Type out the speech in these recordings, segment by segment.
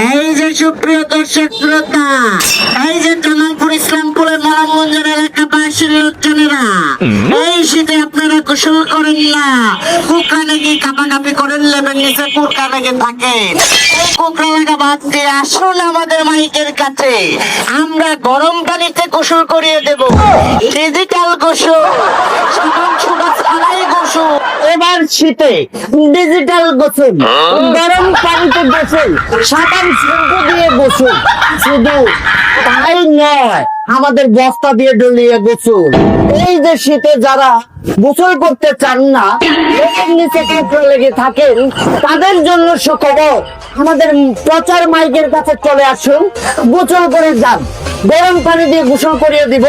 এই যে সুপ্রিয় দর্শক শ্রোতা, এই যে জামালপুর ইসলামপুরের মলমগঞ্জের এলাকাবাসীর লোকজনেরা, এই শীতে আপনারা গোসল করেন না, কুকরা নাকি কাপাকাপি করেন, লেবের নিচে কুকরা লেগে থাকেন। এই কুকরা লাগা বাদ দিয়ে আসুন আমাদের মাইকের কাছে, আমরা গরম পানিতে গোসল করিয়ে দেব। ডিজিটাল গোসল, সাবান সুরা ছাড়াই গোসল। এবার শীতে ডিজিটাল গোসল, গরম পানিতে গোসল, সাবান শ্যাম্পু দিয়ে গোসল। শুধু তাই নয়, আমাদের বস্তা দিয়ে ডলিয়ে গোসল। এই যে শীতে যারা গোসল করতে চান না, এর নিচে কুকরা লেগে থাকেন, তাদের জন্য সুখবর, আমাদের প্রচার মাইকের কাছে চলে আসুন, গোসল করে যান। গরম পানি দিয়ে গোসল করিয়ে দিব,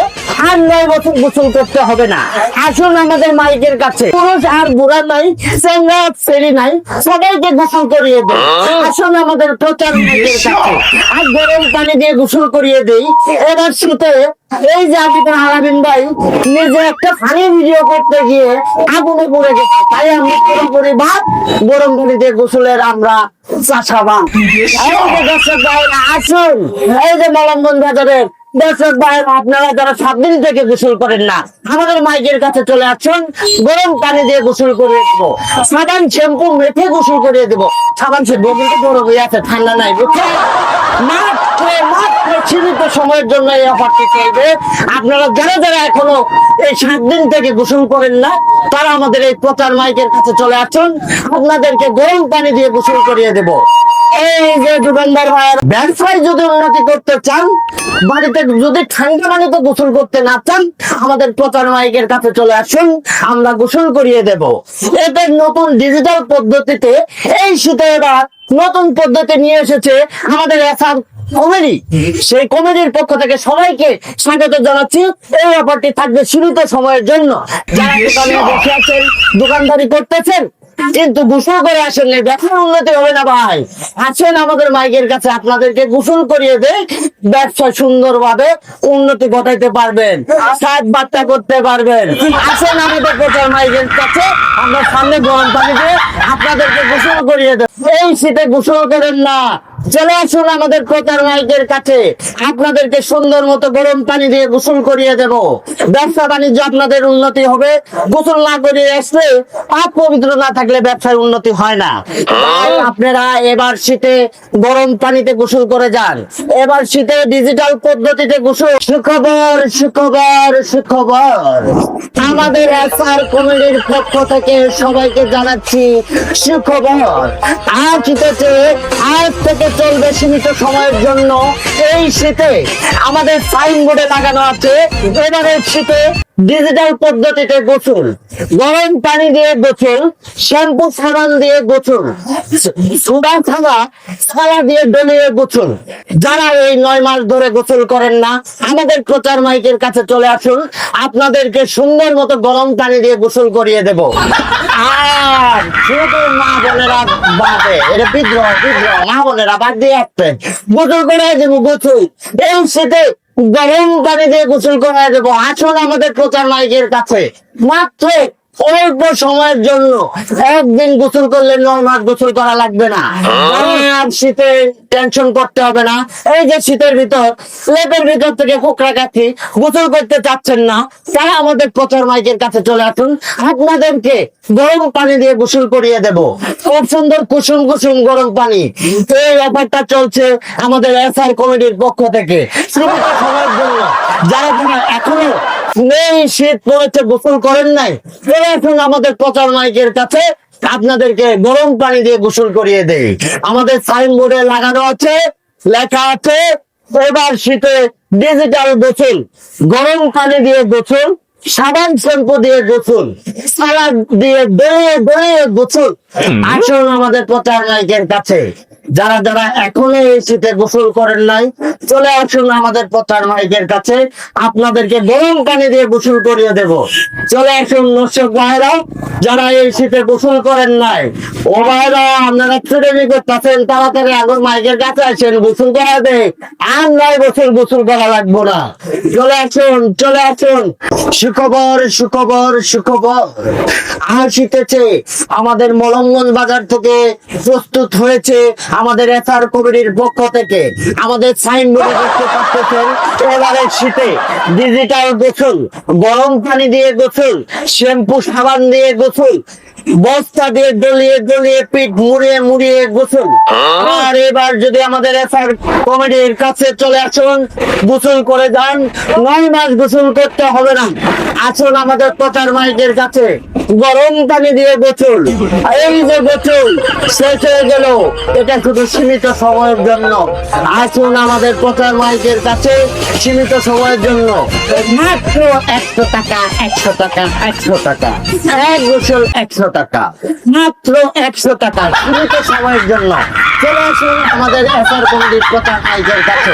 আর 9 বছর গোসল করতে হবে না। আসুন আমাদের মাইকের কাছে, পুরুষ আর বুড়া নাই, চেঙ্গা ছেলে নাই, সবাইকে গোসল করিয়ে দেয়। আসুন আমাদের প্রচার মাইকের কাছে, আর গরম পানি দিয়ে গোসল করিয়ে দেই। এবার শীতে এই যে আমাদের আলামিন ভাই নিজে একটা ফানি ভিডিও করতে গিয়ে আগুনে পড়ে গেছে, তাই আমরা পুরোপুরি ভাব গরম পানি দিয়ে গোসলের আমরা চাষাবাদ। এই যে দর্শক ভাইরা আসুন, এই যে মলমগঞ্জ বাজারের দর্শক ভাই, আপনারা যারা 7 দিন থেকে গোসল করেন না, আমাদের মাইকের কাছে চলে আসুন, গরম পানি দিয়ে গোসল করে দেবো, সাবান শ্যাম্পু মেখে গোসল করে দেবো। সাবান শ্যাম্পু কিন্তু বড় হয়ে আছে, ঠান্ডা নাই, বুঝছেন? মাত্র সীমিত সময়ের জন্য এই অফারটি চলবে। আপনারা যারা যারা এখনো এই 7 দিন থেকে গোসল করেন না, তারা আমাদের এই প্রচার মাইকের কাছে চলে আসুন, আপনাদেরকে গরম পানি দিয়ে গোসল করিয়ে দেবো। এই যে দোকানদার ভাইয়ের ব্যবসায় যদি উন্নতি করতে চান, বাড়িতে যদি ঠান্ডা পানিতে গোসল করতে না চান, আমাদের প্রচার মাইকের কাছে চলে আসুন, আমরা গোসল করিয়ে দেব। এদের নতুন ডিজিটাল পদ্ধতিতে এই শীতে এবার নতুন পদ্ধতি নিয়ে এসেছে আমাদের এসআর কমেডি। সেই কমেডির পক্ষ থেকে সবাইকে স্বাগত জানাচ্ছি। এই অফারটি থাকবে সীমিত সময়ের জন্য। যারা দোকানে বসে আছেন, দোকানদারি করতেছেন, কিন্তু গোসল করে আসেন না, ব্যবসার উন্নতি হবে না ভাই, আসেন আমাদের মাইকের কাছে, আপনাদেরকে গোসল করিয়ে দেয়, ব্যবসা সুন্দরভাবে উন্নতি ঘটাইতে পারবেন, সাত বার্তা করতে পারবেন। আসেন আমাদের প্রচার মাইকের কাছে, আমরা সামনে গরম পানি দিয়ে আপনাদেরকে গোসল করিয়ে দেব। এই শীতে গোসল করেন না, চলে আসুন আমাদের প্রচার মাইকের কাছে, আপনাদেরকে সুন্দর মতো গরম পানি দিয়ে গোসল করিয়ে দেব। ব্যবসা বাণিজ্য আপনাদের উন্নতি হবে। গোসল না করিয়ে আসলে, পাপ পবিত্র না থাকলে ব্যবসার উন্নতি হয় না। তাই আপনারা এবার শীতে গরম পানিতে গোসল করে যান, এবার শীতে ডিজিটাল পদ্ধতিতে গোসল। সুখবর সুখবর সুখবর, আমাদের এসআর কমেডির পক্ষ থেকে সবাইকে জানাচ্ছি সুখবর। আজ শীতেছে, আজ থেকে চলবে সীমিত সময়ের জন্য। এই শীতে আমাদের সাইনবোর্ডে লাগানো আছে, এবারের শীতে ডিজিটাল পদ্ধতিতে গোসল, গরম পানি দিয়ে গোসল, শ্যাম্পু সাবান দিয়ে গোসল, সুডা ছাড়া দিয়ে ডলিয়ে গোসল। যারা এই 9 মাস ধরে গোসল করেন না, আমাদের প্রচার মাইকের কাছে চলে আসুন, আপনাদেরকে সুন্দর মতো গরম পানি দিয়ে গোসল করিয়ে দেব। আর শুধু মা বোনেরা বাদে, এটা বিদ্রোহ মা বোনেরা বাদ দিয়ে আসবেন, গোসল করে দেবো। গোসল এই শীতে গরম পানি দিয়ে গোসল করে দেবো। আসুন আমাদের প্রচার মাইকের কাছে, মাত্র অল্প সময়ের জন্য, একদিন গোসল করলে 9 মাস গোসল করা লাগবে না। আর শীতে টেনশন করতে হবে না। এই যে শীতের ভিতর লেপের ভিতর থেকে কোকড়া কাঠি গোসল করতে চাচ্ছেন না, তারা আমাদের প্রচার মাইকের কাছে চলে আসুন, আপনাদেরকে গরম পানি দিয়ে গোসল করিয়ে দেব। খুব সুন্দর কুসুম কুসুম গরম পানি। এই অফারটা চলছে আমাদের এসআর কমেডির পক্ষ থেকে সীমিত সময়ের জন্য। যারা যারা এখনো নেই শীত পড়েছে, গোসল করেন নাই, এখন আমাদের প্রচার মাইকের কাছে আপনাদেরকে গরম পানি দিয়ে গোসল করিয়ে দেয়। আমাদের সাইনবোর্ডে লাগানো আছে, লেখা আছে, এবার শীতে ডিজিটাল গোসল, গরম পানি দিয়ে গোসল, সাবান শ্যাম্পু দিয়ে গোসল, সালাদ দিয়ে দয়ে গোসল। আসুন আমাদের প্রচার মাইকের কাছে, যারা যারা এখনো এই শীতে গোসল করেন নাই, চলে আসুন আমাদের প্রচার মাইকের কাছে, আপনাদেরকে গরম পানি দিয়ে গোসল করিয়ে দেব। চলে আসুন দর্শক ভাইরা, যারা এই শীতে গোসল করেন নাই, ও ভাইরা আপনারা ছুটেমি করতেছেন, তাড়াতাড়ি আগর মাইকের কাছে আসেন, গোসল করা দে, আর 9 বছর গোসল করা লাগবো না। চলে আসুন, চলে আসুন। সুখবর সুখবর সুখবর, আর শীতেছে আমাদের মলমগঞ্জ বাজার থেকে প্রস্তুত হয়েছে আমাদের এসআর কমিটির পক্ষ থেকে আমাদের সাইনবোর্ডে দেখতে পাচ্ছেন এবারে শীতে ডিজিটাল গোসল, গরম পানি দিয়ে গোসল, শ্যাম্পু সাবান দিয়ে গোসল, বস্তা দিয়ে ডলিয়ে ডলিয়ে পিঠ মুড়িয়ে মুড়িয়ে গোসল। আর এবার যদি আমাদের এসআর কমিটির কাছে চলে আসুন, গোসল করে যান, 9 মাস গোসল করতে হবে না। আসুন আমাদের প্রচার মাইকের কাছে, গরম পানি দিয়ে গোসল। এই যে গোসল শেষ হয়ে গেল, এটা শুধু সীমিত সময়ের জন্য। আসুন আমাদের প্রচার মাইকের কাছে, সীমিত সময়ের জন্য মাত্র 100 টাকা, 100 টাকা, 100 টাকা, এক গোসল 100 টাকা, মাত্র 100 টাকা, সীমিত সময়ের জন্য। চলে আসুন আমাদের এসআর কমিটির প্রচার মাইকের কাছে।